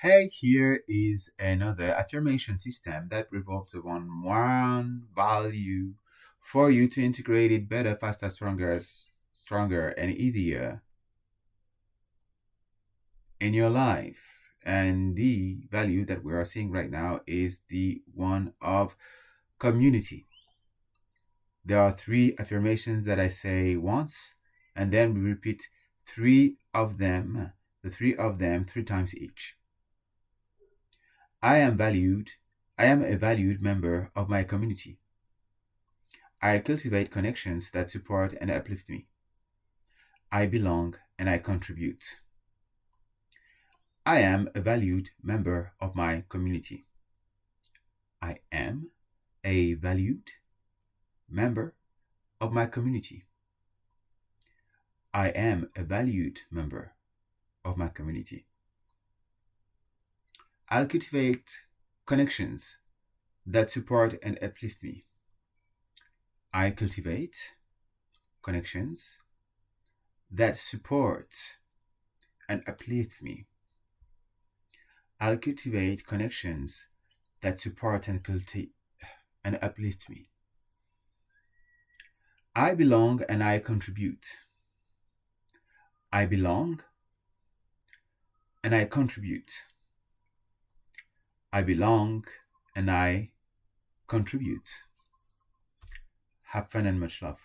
Hey, here is another affirmation system that revolves around one value for you to integrate it better, faster, stronger, and easier in your life. And the value that we are seeing right now is the one of community. There are three affirmations that I say once, and then we repeat the three of them three times each. I am valued. I am a valued member of my community. I cultivate connections that support and uplift me. I belong and I contribute. I am a valued member of my community. I am a valued member of my community. I am a valued member of my community. I'll cultivate connections that support and uplift me. I cultivate connections that support and uplift me. I'll cultivate connections that support and uplift me. I belong and I contribute. I belong and I contribute. I belong and I contribute. Have fun and much love.